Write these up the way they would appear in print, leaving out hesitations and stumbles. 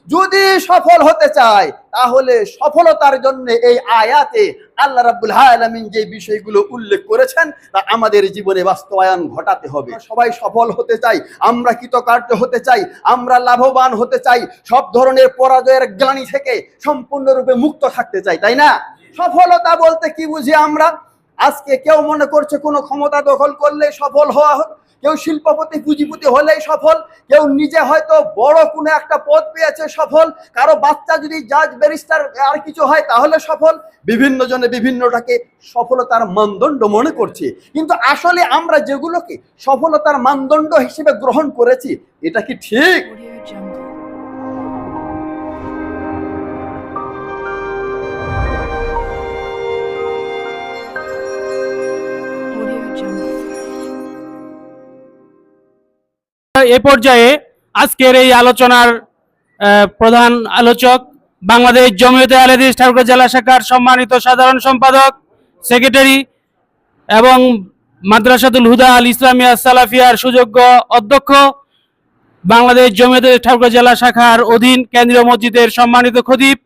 যদি সফল হতে চায় তাহলে সফলতার জন্য এই আয়াতে আল্লাহ রাব্বুল আলামিন যে বিষয়গুলো উল্লেখ করেছেন তা আমাদের জীবনে বাস্তবায়ন ঘটাতে হবে। সবাই সফল হতে চাই, আমরা কৃতকার্য হতে চাই, আমরা লাভবান হতে চাই, সব ধরনের পরাজয়ের গ্লানি থেকে সম্পূর্ণরূপে মুক্ত থাকতে চাই, তাই না? সফলতা বলতে কি বুঝি আমরা? আজকে কেউ মনে করছে কোনো ক্ষমতা দখল করলে সফল হওয়া, কেউ শিল্পপতি পুঁজিপতি হলেই সফল, কেউ নিজে হয়তো বড় কোনো একটা পদ পেয়েছে সফল, কারো বাচ্চা যদি জাজ ব্যারিস্টার আর কিছু হয় তাহলে সফল। বিভিন্ন জনে বিভিন্নটাকে সফলতার মানদণ্ড মনে করছে, কিন্তু আসলে আমরা যেগুলোকে সফলতার মানদণ্ড হিসেবে গ্রহণ করেছি এটা কি ঠিক? এ পর্যায়ে আজকের এই আলোচনার প্রধান আলোচক বাংলাদেশ জমিয়তে আহলে হাদিস ঠাকুরগাঁও জেলা শাখার সম্মানিত সাধারণ সম্পাদক, সেক্রেটারি এবং মাদ্রাসাতুল হুদা আল ইসলামিয়া সালাফিয়ার সুযোগ্য অধ্যক্ষ, বাংলাদেশ জমিয়তে ঠাকুরগাঁও জেলা শাখার অধীন কেন্দ্রীয় মসজিদের সম্মানিত খতিব।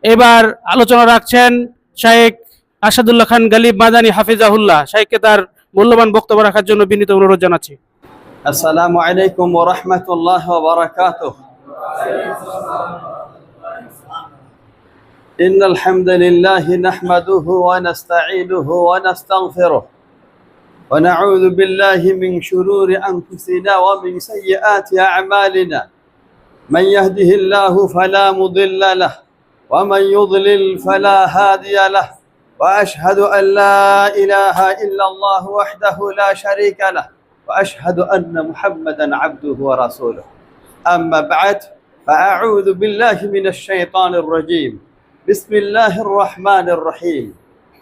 এবার আলোচনা রাখছেন শাইখ আসাদুল্লাহ খান গালিব মাদানী হাফিজাহুল্লাহ। শাইখকে তার মূল্যবান বক্তব্য রাখার জন্য বিনীত অনুরোধ জানাচ্ছি। আসসালামু আলাইকুম ওয়া রাহমাতুল্লাহি ওয়া বারাকাতুহু। ইন্নাল হামদালিল্লাহি নাহমাদুহু ওয়া নাস্তাঈনুহু ওয়া নাস্তাগফিরুহু ওয়া নাউযু বিল্লাহি মিন শুরুরি আনফুসিনা ওয়া মিন সাইয়্যাতি আ'মালিনা। মান ইয়াহদিহিল্লাহু ফালা মুদিল্লা লাহু ওয়া মান ইউদ্লিল ফালা হাদিয়া লাহু ওয়া আশহাদু আন লা ইলাহা ইল্লাল্লাহু ওয়াহদাহু লা শারীকা লাহু وأشهد أن محمدا عبده ورسوله. أما بعد فأعوذ بالله من الشيطان الرجيم. بسم الله الرحمن الرحيم.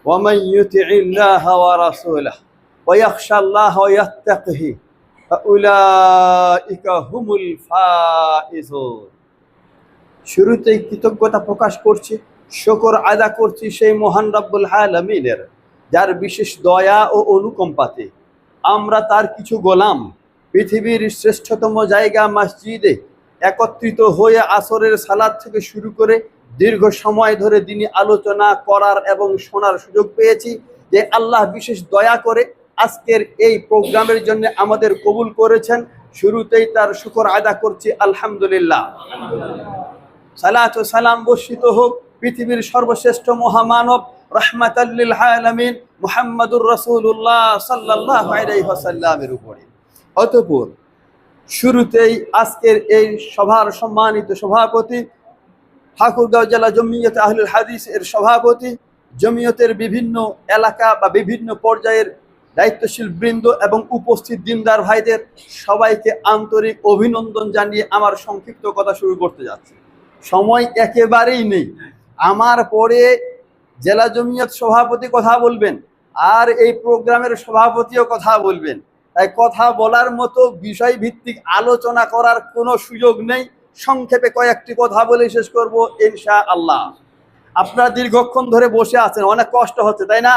ومن يطع الله ورسوله ويخشى الله ويتقه فأولئك هم الفائزون. শুরুতেই কৃতজ্ঞতা প্রকাশ করছি, শুকর আদা করছি সেই মহান রব্বুল আলামিনের, যার বিশেষ দয়া ও অনুকম্পাতে আমরা তার কিছু গোলাম পৃথিবীর শ্রেষ্ঠতম জায়গা মসজিদে একত্রিত হয়ে আসরের সালাত থেকে শুরু করে দীর্ঘ সময় ধরে দিনী আলোচনা করার এবং শোনার সুযোগ পেয়েছি। যে আল্লাহ বিশেষ দয়া করে আজকের এই প্রোগ্রামের জন্য আমাদের কবুল করেছেন, শুরুতেই তার শুকর আদা করছি আলহামদুলিল্লাহ। সালাত ও সালাম বর্ষিত হোক পৃথিবীর সর্বশ্রেষ্ঠ মহামানব রাহমাতাল লিল আলামিন মুহাম্মাদুর রাসূলুল্লাহ সাল্লাল্লাহু আলাইহি ওয়াসাল্লামের উপরে। অতঃপর শুরুতেই আজকের এই সভার সম্মানিত সভাপতি, ঠাকুরগাঁও জেলা জমিয়তে আহলুল হাদিস এর সভাপতি, জমিয়তের বিভিন্ন এলাকা বা বিভিন্ন পর্যায়ের দায়িত্বশীল বৃন্দ এবং উপস্থিত দিনদার ভাইদের সবাইকে আন্তরিক অভিনন্দন জানিয়ে আমার সংক্ষিপ্ত কথা শুরু করতে যাচ্ছি। সময় একেবারেই নেই, আমার পরে জেলা জমিয়ত সভাপতি কথা বলবেন আর এই প্রোগ্রামের সভাপতিও কথা বলবেন, তাই কথা বলার মতো বিষয় ভিত্তিক আলোচনা করার কোনো সুযোগ নেই। সংক্ষেপে কয়েকটি কথা বলে শেষ করব ইনশাআল্লাহ। আপনারা দীর্ঘক্ষণ ধরে বসে আছেন, অনেক কষ্ট হচ্ছে তাই না?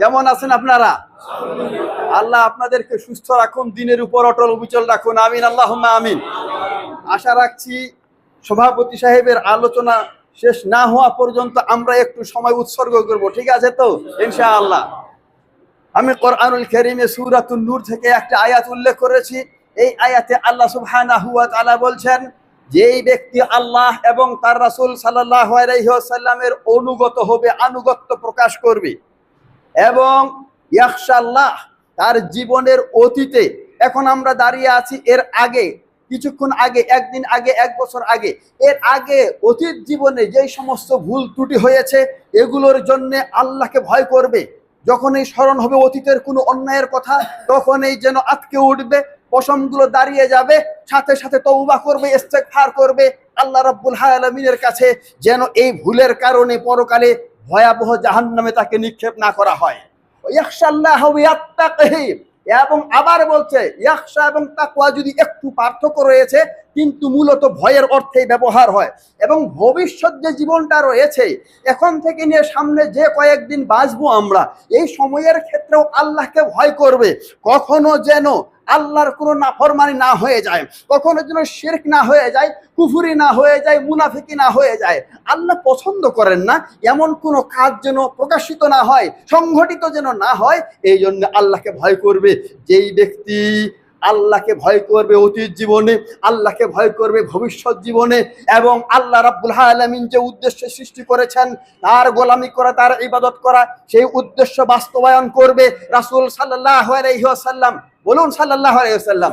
কেমন আছেন আপনারা? আল্লাহ আপনাদেরকে সুস্থ রাখুন, দিনের উপর অটল অবিচল রাখুন, আমিন আল্লাহুম্মা আমিন। আশা রাখছি সভাপতি সাহেবের আলোচনা শেষ না হওয়া পর্যন্ত আমরা একটু সময় উৎসর্গ করব, ঠিক আছে তো ইনশাআল্লাহ? আমি কোরআনুল কারীমে সূরাতুন নূর থেকে একটা আয়াত উল্লেখ করেছি। এই আয়াতে আল্লাহ সুবহানাহু ওয়া তাআলা বলছেন, যেই ব্যক্তি আল্লাহ এবং তার রাসূল সাল্লাল্লাহু আলাইহি ওয়াসাল্লামের অনুগত হবে, আনুগত্য প্রকাশ করবে এবং ইয়াখশাল্লাহ, তার জীবনের অতীতে, এখন আমরা দাঁড়িয়ে আছি এর আগে, কিছুক্ষণ আগে, একদিন আগে, এক বছর আগে, এর আগে অতীত জীবনে যেই সমস্ত ভুল ত্রুটি হয়েছে এগুলোর জন্য আল্লাহকে ভয় করবে। যখনই স্মরণ হবে অতীতের কোনো অন্যায়ের কথা, তখনই যেন আটকে উঠবে, পশমগুলো দাঁড়িয়ে যাবে, সাথে সাথে তওবা করবে, ইস্তেগফার করবে আল্লাহ রাব্বুল আলামিনের কাছে, যেন এই ভুলের কারণে পরকালে ভয়াবহ জাহান্নামে তাকে নিক্ষেপ না করা হয়। ইয়াখশাল্লাহ ওয়া ইয়াত্তাকিহি, এবং আবার বলছে ইয়াখশা এবং তাকওয়া যদি একটু পার্থক্য রয়েছে, কিন্তু মূলত ভয়ের অর্থে ব্যবহার হয়। এবং ভবিষ্যৎ যে জীবনটা রয়েছে, এখন থেকে নিয়ে সামনে যে কয়েকদিন বাঁচবো আমরা, এই সময়ের ক্ষেত্রেও আল্লাহকে ভয় করবে, কখনো যেন আল্লাহর কোনো নাফরমানি না হয়ে যায়, কখনো যেন শিরক না হয়ে যায়, কুফরি না হয়ে যায়, মুনাফিকি না হয়ে যায়। আল্লাহ পছন্দ করেন না এমন কোনো কাজ যেন প্রকাশিত না হয়, সংঘটিত যেন না হয়। এই জন্য আল্লাহকে ভয় করবে যেই ব্যক্তি আল্লাহকে ভয় করবে অতীত জীবনে, আল্লাহকে ভয় করবে ভবিষ্যৎ জীবনে, এবং আল্লাহ রাব্বুল আলামিন যে উদ্দেশ্যে সৃষ্টি করেছেন তার গোলামি করা, তার ইবাদত করা, সেই উদ্দেশ্য বাস্তবায়ন করবে। রাসূল সাল্লাল্লাহু আলাইহি ওয়াসাল্লাম, বলুন সাল্লাল্লাহু আলাইহি ওয়াসাল্লাম,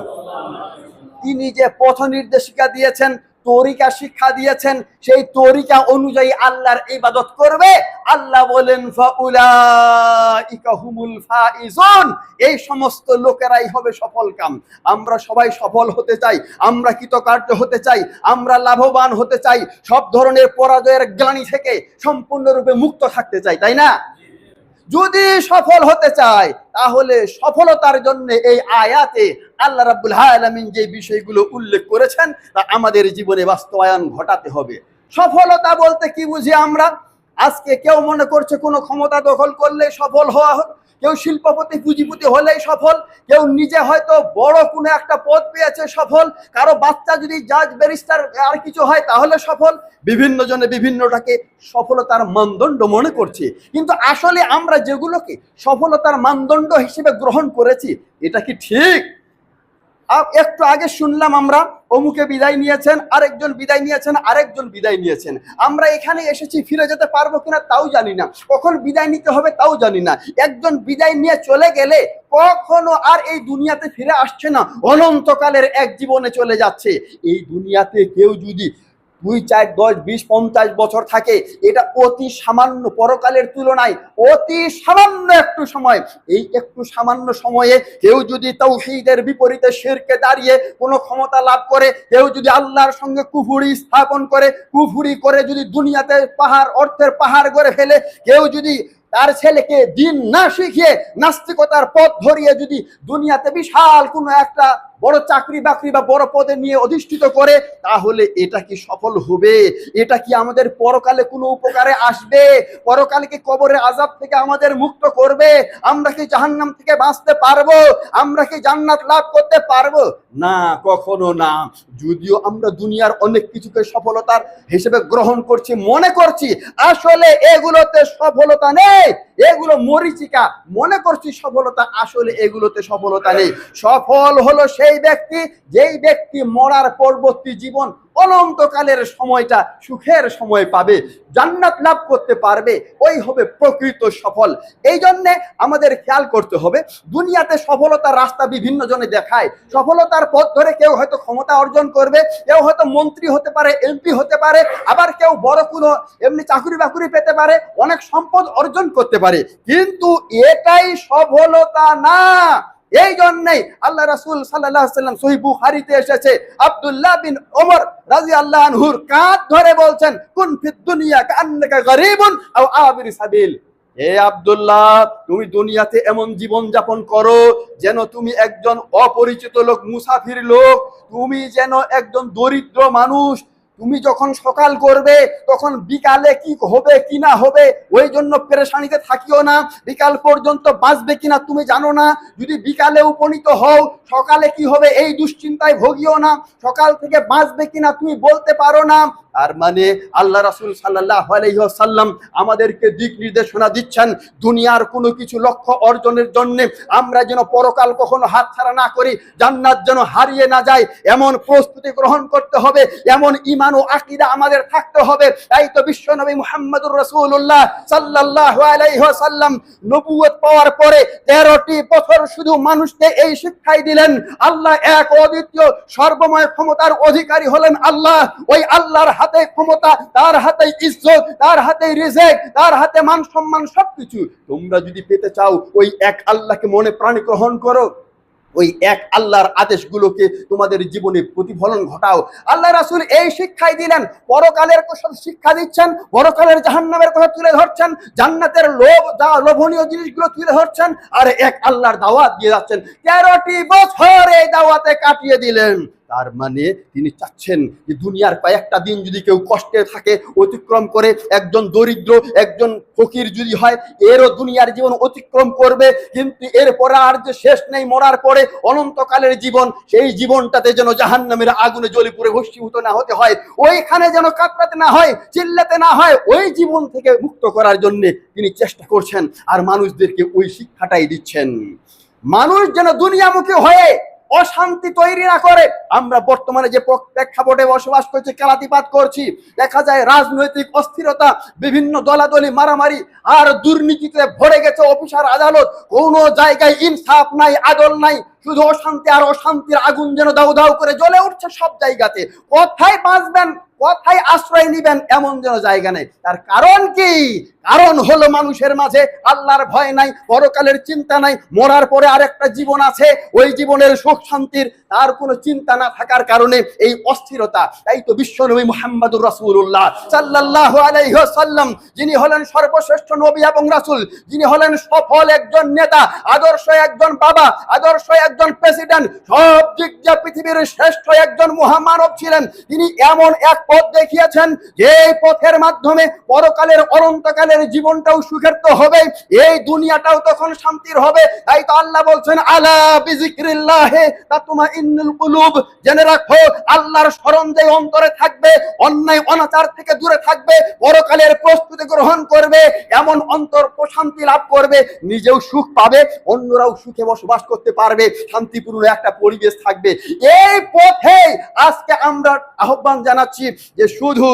তিনি যে পথ নির্দেশিকা দিয়েছেন, তরিকা শিক্ষা দিয়েছেন, সেই তরিকা অনুযায়ী আল্লাহর ইবাদত করবে। আল্লাহ বলেন ফাউলাইকা হুমুল ফাইজুন, এই সমস্ত লোকেরাই হবে সফলকাম। আমরা সবাই সফল হতে চাই, আমরা কৃতকার্য হতে চাই, আমরা লাভবান হতে চাই, সব ধরনের পরাজয়ের গ্লানি থেকে সম্পূর্ণরূপে মুক্ত থাকতে চাই, তাই না? যদি সফল হতে চায় তাহলে সফলতার জন্য এই আয়াতে আল্লাহ রাব্বুল আলামিন যে বিষয়গুলো উল্লেখ করেছেন তা আমাদের জীবনে বাস্তবায়ন ঘটাতে হবে। সফলতা বলতে কি বুঝি আমরা? আজকে কেউ মনে করছে কোনো ক্ষমতা দখল করলে সফল হওয়া, কেউ শিল্পপতি পুঁজিপতি হলেই সফল, কেউ নিজে হয়তো বড় কোনো একটা পদ পেয়েছে সফল, কারো বাচ্চা যদি জাজ ব্যারিস্টার আর কিছু হয় তাহলে সফল। বিভিন্ন জনে বিভিন্নটাকে সফলতার মানদণ্ড মনে করছে, কিন্তু আসলে আমরা যেগুলোকে সফলতার মানদণ্ড হিসেবে গ্রহণ করেছি এটা কি ঠিক? একটু আগে শুনলাম আমরা অমুকে বিদায় নিয়েছেন, আরেকজন বিদায় নিয়েছেন, আরেকজন বিদায় নিয়েছেন। আমরা এখানে এসেছি, ফিরে যেতে পারবো কিনা তাও জানি না, কখন বিদায় নিতে হবে তাও জানি না। একজন বিদায় নিয়ে চলে গেলে কখনো আর এই দুনিয়াতে ফিরে আসছে না, অনন্তকালের এক জীবনে চলে যাচ্ছে। এই দুনিয়াতে কেউ যদি 2, 4, 10, 20, 50 বছর থাকে, এটা অতি সামান্য, পরকালের তুলনায় অতি সামান্য একটু সময়। এই একটু সামান্য সময়ে কেউ যদি তাওহীদের বিপরীতে শিরকে দাঁড়িয়ে কোনো ক্ষমতা লাভ করে, কেউ যদি আল্লাহর সঙ্গে কুফরি স্থাপন করে, কুফরি করে যদি দুনিয়াতে অর্থের পাহাড় গড়ে ফেলে, কেউ যদি তার ছেলেকে দিন না শিখিয়ে নাস্তিকতার পথ ধরিয়ে যদি দুনিয়াতে বিশাল কোনো একটা বড় চাকরি বাকরি বা বড় পদে নিয়ে অধিষ্ঠিত করে, তাহলে এটা কি সফল হবে? এটা কি আমাদের পরকালে কোনো উপকারে আসবে? পরকালে কি কবরের আযাব থেকে আমাদের মুক্ত করবে? আমরা কি জাহান্নাম থেকে বাঁচতে পারবো? আমরা কি জান্নাত লাভ করতে পারবো? না, কখনো না। যদিও আমরা দুনিয়ার অনেক কিছুকে সফলতার হিসেবে গ্রহণ করছি, মনে করছি আসলে এগুলোতে সফলতা নেই, এগুলো মরিচিকা, মনে করছি সফলতা, আসলে এগুলোতে সফলতা নেই। সফল হলো সেই ব্যক্তি যেই ব্যক্তি মরার পরবর্তী জীবন অনন্তকালের সময়টা সুখের সময় পাবে, জান্নাত লাভ করতে পারবে, ওই হবে প্রকৃত সফল। এই জন্যে আমাদের খেয়াল করতে হবে, দুনিয়াতে সফলতার রাস্তা বিভিন্ন জনে দেখায়, সফলতার পথ ধরে কেউ হয়তো ক্ষমতা অর্জন করবে, কেউ হয়তো মন্ত্রী হতে পারে, এমপি হতে পারে, আবার কেউ বড় কোনো এমনি চাকরি বাকরি পেতে পারে, অনেক সম্পদ অর্জন করতে পারে, কিন্তু এটাই সফলতা না। এই জন্যই আল্লাহ রাসূল সাল্লাল্লাহু আলাইহি ওয়াসাল্লাম সহিহ বুখারীতে এসেছে, আব্দুল্লাহ বিন ওমর রাদিয়াল্লাহু আনহুর কাঁধ ধরে বলছেন, কুন ফিদ দুনিয়া কান্নাকা গরীবুন আও আবির সাবিল। হে আব্দুল্লাহ, তুমি দুনিয়াতে এমন জীবন যাপন করো যেন তুমি একজন অপরিচিত লোক, মুসাফির লোক, তুমি যেন একজন দরিদ্র মানুষ। তুমি যখন সকাল করবে তখন বিকালে কি হবে কি না হবে ওই জন্য পেরেশানিতে থাকিও না। বিকাল পর্যন্ত বাঁচবে কিনা তুমি জানো না, যদি বিকালে উপনীত হও সকালে কি হবে এই দুশ্চিন্তায় ভোগিও না। সকাল থেকে বাঁচবে কিনা তুমি বলতে পারো না। তার মানে আল্লাহ রাসূল সাল্লাল্লাহু আলাইহি ওয়াসাল্লাম আমাদেরকে দিক নির্দেশনা দিচ্ছেন, দুনিয়ার কোনো কিছু লক্ষ্য অর্জনের জন্য আমরা যেন পরকাল কখনো হাতছাড়া না করি, জান্নাত যেন হারিয়ে না যায়, এমন প্রস্তুতি গ্রহণ করতে হবে, এমন ঈমান ও আকীদা আমাদের থাকতে হবে। তাই তো বিশ্বনবী মুহাম্মদুর রাসূলুল্লাহ সাল্লাল্লাহু আলাইহি ওয়াসাল্লাম নবুয়ত পাওয়ার পরে 13টি বছর শুধু মানুষকে এই শিক্ষাই দিলেন, আল্লাহ এক অদ্বিতীয় সর্বময় ক্ষমতার অধিকারী হলেন আল্লাহ। ওই আল্লাহর হাতে ক্ষমতা, তার হাতে ইজ্জত, তার হাতে রিজিক, তার হাতে মান সম্মান, সবকিছু। তোমরা যদি পেতে চাও ওই এক আল্লাহকে মনে প্রাণে গ্রহণ করো, ওই এক আল্লাহর আদেশগুলোকে তোমাদের জীবনে প্রতিফলন ঘটাও। আল্লাহ রাসূল এই শিক্ষাই দিলেন, পরকালের কথা শিক্ষা দিচ্ছেন, পরকালের জাহান্নামের কথা তুলে ধরছেন, জান্নাতের লোভনীয় জিনিসগুলো তুলে ধরছেন, আর এক আল্লাহর দাওয়াত দিয়ে যাচ্ছেন। 13টি বছর এই দাওয়াতে কাটিয়ে দিলেন। তার মানে তিনি চাচ্ছেন যে দুনিয়ার কয়েকটা দিন যদি কেউ কষ্টে থাকে অতিক্রম করে, একজন দরিদ্র একজন ফকির যদি হয়, এরও দুনিয়ার জীবন অতিক্রম করবে, কিন্তু এরপরে আর যে শেষ নেই, মরার পরে অনন্তকালের জীবন, সেই জীবনটাতে যেন জাহান্নামের আগুনে জ্বলে পুড়ে ভস্মীভূত না হতে হয়, ওইখানে যেন কাতরাতে না হয়, চিল্লাতে না হয়, ওই জীবন থেকে মুক্ত করার জন্য তিনি চেষ্টা করছেন আর মানুষদেরকে ওই শিক্ষাটাই দিচ্ছেন। মানুষ যেন দুনিয়ামুখী হয়ে অশান্তি তৈরি না করে। আমরা বর্তমানে যে প্রেক্ষাপটে বসবাস করছি, কালাতিপাত করছি, দেখা যায় রাজনৈতিক অস্থিরতা, বিভিন্ন দলাদলি, মারামারি আর দুর্নীতিতে ভরে গেছে অফিসার আদালত, কোনো জায়গায় ইনসাফ নাই, আদল নাই, শুধু অশান্তি আর অশান্তির আগুন যেন দাউ দাউ করে জ্বলে উঠছে সব জায়গাতে। কোথায় বাঁচবেন, কোথায় আশ্রয় নিবেন এমন যেন জায়গা নেই। তার কারণ কি? কারণ হলো মানুষের মাঝে আল্লাহর ভয় নাই, পরকালের চিন্তা নাই, মরার পরে আরেকটা জীবন আছে, ওই জীবনের সুখ শান্তির তার কোনো চিন্তা না থাকার কারণে এই অস্থিরতা। তাই তো বিশ্বনবী মুহাম্মদুর রাসূলুল্লাহ সাল্লাল্লাহু আলাইহি ওয়াসাল্লাম, যিনি হলেন সর্বশ্রেষ্ঠ নবী এবং রাসূল, যিনি হলেন সফল একজন নেতা, আদর্শ একজন বাবা, আদর্শ একজন প্রেসিডেন্ট, সব দিক দিয়ে পৃথিবীর শ্রেষ্ঠ একজন মহামানব ছিলেন, তিনি এমন এক পথ দেখিয়েছেন যে পথের মাধ্যমে পরকালের অনন্তকালের জীবনটাও সুখের তো হবে, এই দুনিয়াটাও তখন শান্তির হবে। তাই তো আল্লাহ বলছেন, আলা বিযিকরিল্লাহি তাতমাইন্নুল কুলুব, জেনে রাখো আল্লাহর স্মরণ যে অন্তরে থাকবে, অন্যায় অনাচার থেকে দূরে থাকবে, পরকালের প্রস্তুতি গ্রহণ করবে, এমন অন্তর প্রশান্তি লাভ করবে, নিজেও সুখ পাবে, অন্যরাও সুখে বসবাস করতে পারবে, শান্তিপূর্ণ একটা পরিবেশ থাকবে। এই পথে আজকে আমরা আহ্বান জানাচ্ছি যে শুধু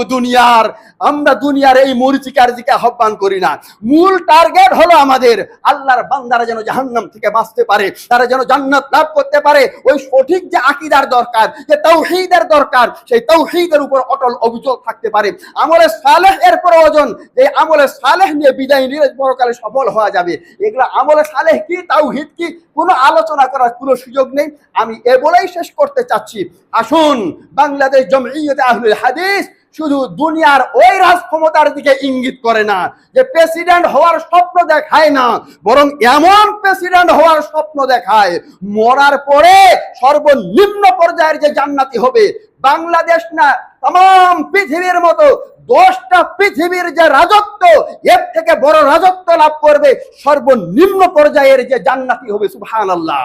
আমরা দুনিয়ার এই মরিচিকার দিকে আহ্বান করি না। মূল টার্গেট হলো আমাদের আল্লাহর বান্দারা যেন জাহান্নাম থেকে বাঁচতে পারে, তারা যেন জান্নাত লাভ করতে পারে। ওই সঠিক যে আকীদার দরকার, যে তাওহীদের দরকার, সেই তাওহীদের উপর অটল অবিচল থাকতে পারে। আমলে সালেহ এর প্রয়োজন, যে আমলে সালেহ নিয়ে বিদায় নিয়ে পরকালে সফল হওয়া যাবে। এগুলো আমলে সালেহ কি, তাওহীদ কি, কোনো আলোচনা করার কোনো সুযোগ নেই। আমি এ বলেই শেষ করতে চাচ্ছি, আসুন বাংলাদেশ জমিয়তে আহলুল হাদিস শুধু দুনিয়ার ওই রাজক্ষমতার দিকে ইঙ্গিত করে না, যে প্রেসিডেন্ট হওয়ার স্বপ্ন দেখায় না, বরং এমন প্রেসিডেন্ট হওয়ার স্বপ্ন দেখায় মরার পরে সর্বনিম্ন পর্যায়ের যে জান্নাতি হবে, বাংলাদেশ না তাম পৃথিবীর মতো 10টা পৃথিবীর যে রাজত্ব, এর থেকে বড় রাজত্ব লাভ করবে, সর্বনিম্ন পর্যায়ের যে জান্নাতি হবে। সুবহানাল্লাহ।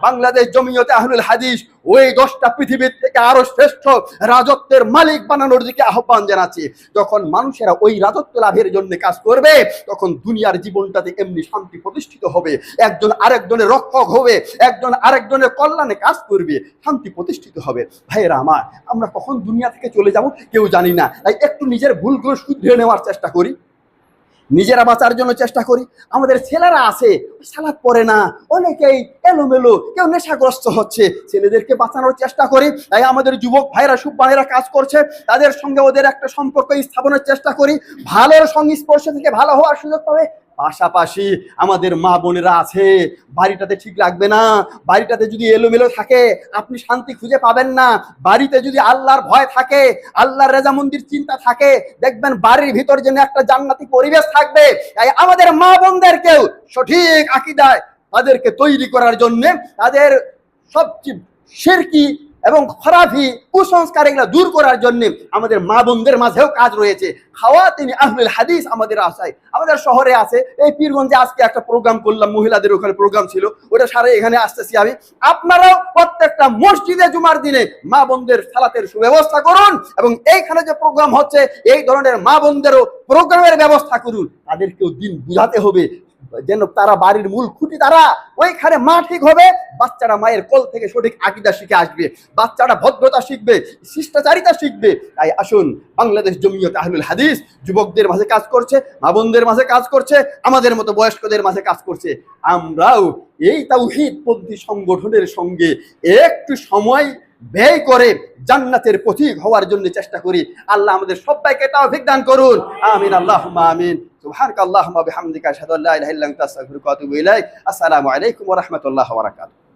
বাংলাদেশ জমিয়তে আহলুল হাদিস ওই 10টা পৃথিবীর থেকে আরো শ্রেষ্ঠ রাজত্বের মালিক বানানোর দিকে আহ্বান জানাচ্ছে। যখন মানুষেরা ওই রাজত্ব লাভের জন্য কাজ করবে, তখন দুনিয়ার জীবনটাতে এমনি শান্তি প্রতিষ্ঠিত হবে, একজন আরেকজনের রক্ষক হবে, একজন আরেকজনের কল্যাণে কাজ করবে, শান্তি প্রতিষ্ঠিত হবে। ভাইয়েরা আমার, আমরা কখন দুনিয়া থেকে চলে যাব কেউ জানি না। তাই একটু নিজের ভুলগুলো শুধরে নেওয়ার চেষ্টা করি, নিজেরা বাঁচার জন্য চেষ্টা করি। আমাদের ছেলেরা আছে সালাত পড়ে না, অনেকেই এলোমেলো, কেউ নেশাগ্রস্ত হচ্ছে, ছেলেদেরকে বাঁচানোর চেষ্টা করি। তাই আমাদের যুবক ভাইরা, সুব্বানেরা কাজ করছে, তাদের সঙ্গে ওদের একটা সম্পর্ক স্থাপনের চেষ্টা করি, ভালোর সংস্পর্শে থেকে ভালো হওয়ার সুযোগ পাবে। পাশাপাশি আমাদের মা বোনেরা আছে, বাড়িটাতে ঠিক লাগবে না, বাড়িটাতে যদি এলোমেলো থাকে আপনি শান্তি খুঁজে পাবেন না। বাড়িতে যদি আল্লাহর ভয় থাকে, আল্লাহর রেজামন্দির চিন্তা থাকে, দেখবেন বাড়ির ভিতর যেন একটা জান্নাতি পরিবেশ থাকবে। তাই আমাদের মা বোনদেরকেও সঠিক আকীদায় তাদেরকে তৈরি করার জন্য, তাদের সবচেয়ে শিরকি এবং খরাফি কুসংস্কার এগুলো দূর করার জন্য আমাদের মা বোনদের মাঝেও কাজ রয়েছে। খাওয়াতিন আহলুল হাদিস আমাদের আশায়, আমাদের শহরে আছে। এই পীরগঞ্জে আজকে একটা প্রোগ্রাম করলাম, মহিলাদের ওখানে প্রোগ্রাম ছিল, ওটা সারা এখানে আসতেছি আমি। আপনারাও প্রত্যেকটা মসজিদে জুমার দিনে মা বোনদের সালাতের সুব্যবস্থা করুন, এবং এইখানে যে প্রোগ্রাম হচ্ছে এই ধরনের মা বোনদেরও প্রোগ্রামের ব্যবস্থা করুন। তাদেরকেও দিন বুঝাতে হবে, যেন তারা বাড়ির মূল খুঁটি, তারা ওইখানে মা ঠিক হবে, বাচ্চারা মায়ের কোল থেকে সঠিক আকীদা শিখে আসবে, বাচ্চারা ভদ্রতা শিখবে, শিষ্টাচারিতা শিখবে। তাই আসুন, বাংলাদেশ জমিয়তে আহলুল হাদিস যুবকদের মাঝে কাজ করছে, মা বোনদের মাঝে কাজ করছে, আমাদের মতো বয়স্কদের মাঝে কাজ করছে। আমরাও এই তাওহীদপন্থী সংগঠনের সঙ্গে একটু সময় ব্যয় করে জান্নাতের পথিক হওয়ার জন্য চেষ্টা করি। আল্লাহ আমাদের সবাইকে তৌফিক দান করুন। আমিন, আল্লাহুম্মা আমিন। সুবহানাকাল্লাহুম্মা বিহামদিকা আশহাদু আল্লা ইলাহা ইল্লা আনতা আস্তাগফিরুকা ওয়া আতুবু ইলাইক। আসসালামু আলাইকুম ওয়া রাহমাতুল্লাহি ওয়া বারাকাতুহু।